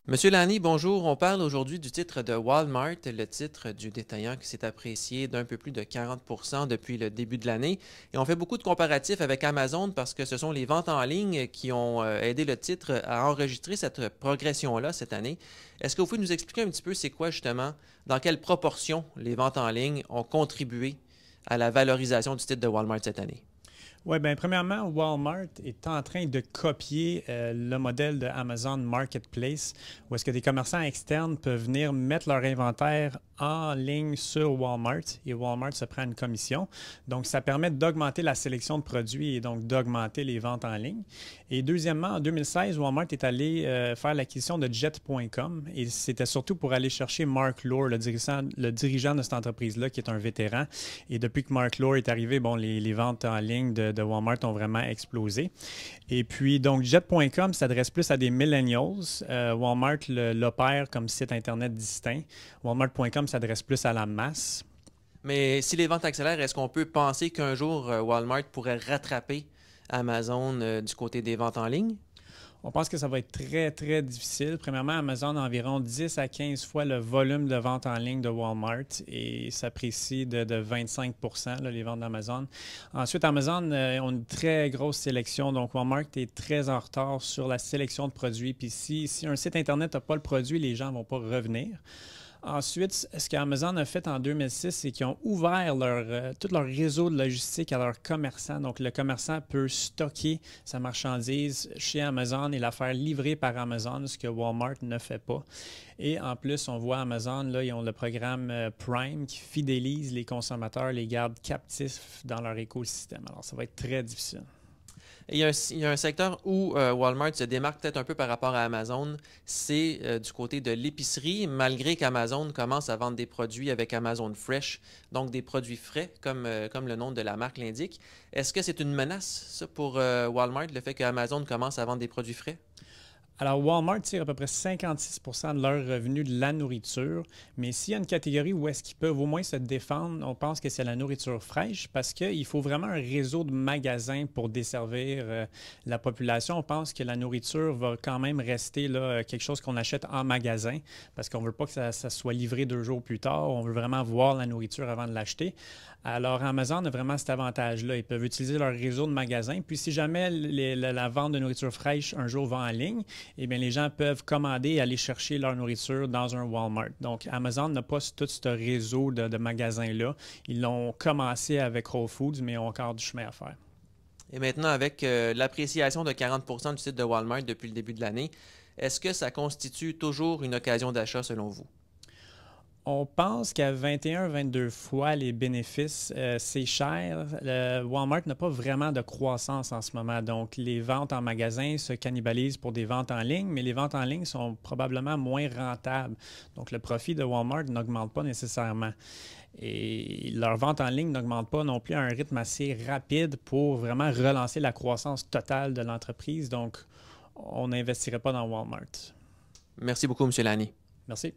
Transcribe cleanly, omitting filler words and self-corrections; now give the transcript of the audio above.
Monsieur Lani, bonjour. On parle aujourd'hui du titre de Walmart, le titre du détaillant qui s'est apprécié d'un peu plus de 40% depuis le début de l'année. Et on fait beaucoup de comparatifs avec Amazon parce que ce sont les ventes en ligne qui ont aidé le titre à enregistrer cette progression-là cette année. Est-ce que vous pouvez nous expliquer un petit peu c'est quoi justement, dans quelle proportion les ventes en ligne ont contribué à la valorisation du titre de Walmart cette année? Oui, bien, premièrement, Walmart est en train de copier le modèle de Amazon Marketplace, où est-ce que des commerçants externes peuvent venir mettre leur inventaire en ligne sur Walmart et Walmart se prend une commission. Donc, ça permet d'augmenter la sélection de produits et donc d'augmenter les ventes en ligne. Et deuxièmement, en 2016, Walmart est allé faire l'acquisition de Jet.com et c'était surtout pour aller chercher Mark Lore, le dirigeant de cette entreprise-là, qui est un vétéran. Et depuis que Mark Lore est arrivé, bon, les ventes en ligne de Walmart ont vraiment explosé. Et puis, donc, Jet.com s'adresse plus à des millennials. Walmart l'opère comme site Internet distinct. Walmart.com s'adresse plus à la masse. Mais si les ventes accélèrent, est-ce qu'on peut penser qu'un jour Walmart pourrait rattraper Amazon du côté des ventes en ligne? On pense que ça va être très, très difficile. Premièrement, Amazon a environ 10 à 15 fois le volume de ventes en ligne de Walmart et s'apprécie de 25 là, les ventes d'Amazon. Ensuite, Amazon a une très grosse sélection. Donc, Walmart est très en retard sur la sélection de produits. Puis si un site Internet n'a pas le produit, les gens ne vont pas revenir. Ensuite, ce qu'Amazon a fait en 2006, c'est qu'ils ont ouvert tout leur réseau de logistique à leurs commerçants. Donc, le commerçant peut stocker sa marchandise chez Amazon et la faire livrer par Amazon, ce que Walmart ne fait pas. Et en plus, on voit Amazon, là, ils ont le programme Prime qui fidélise les consommateurs, les garde captifs dans leur écosystème. Alors, ça va être très difficile. Et il y a un secteur où Walmart se démarque peut-être un peu par rapport à Amazon, c'est du côté de l'épicerie, malgré qu'Amazon commence à vendre des produits avec Amazon Fresh, donc des produits frais, comme le nom de la marque l'indique. Est-ce que c'est une menace, ça, pour Walmart, le fait qu'Amazon commence à vendre des produits frais? Alors, Walmart tire à peu près 56 de leurs revenus de la nourriture, mais s'il y a une catégorie où est-ce qu'ils peuvent au moins se défendre, on pense que c'est la nourriture fraîche parce qu'il faut vraiment un réseau de magasins pour desservir la population. On pense que la nourriture va quand même rester là, quelque chose qu'on achète en magasin parce qu'on ne veut pas que ça soit livré 2 jours plus tard. On veut vraiment voir la nourriture avant de l'acheter. Alors, Amazon a vraiment cet avantage-là. Ils peuvent utiliser leur réseau de magasins. Puis, si jamais la vente de nourriture fraîche un jour va en ligne, eh bien, les gens peuvent commander et aller chercher leur nourriture dans un Walmart. Donc, Amazon n'a pas tout ce réseau de magasins-là. Ils l'ont commencé avec Whole Foods, mais ont encore du chemin à faire. Et maintenant, avec l'appréciation de 40% du site de Walmart depuis le début de l'année, est-ce que ça constitue toujours une occasion d'achat selon vous? On pense qu'à 21-22 fois les bénéfices, c'est cher. Walmart n'a pas vraiment de croissance en ce moment. Donc, les ventes en magasin se cannibalisent pour des ventes en ligne, mais les ventes en ligne sont probablement moins rentables. Donc, le profit de Walmart n'augmente pas nécessairement. Et leurs ventes en ligne n'augmentent pas non plus à un rythme assez rapide pour vraiment relancer la croissance totale de l'entreprise. Donc, on n'investirait pas dans Walmart. Merci beaucoup, M. Lani. Merci.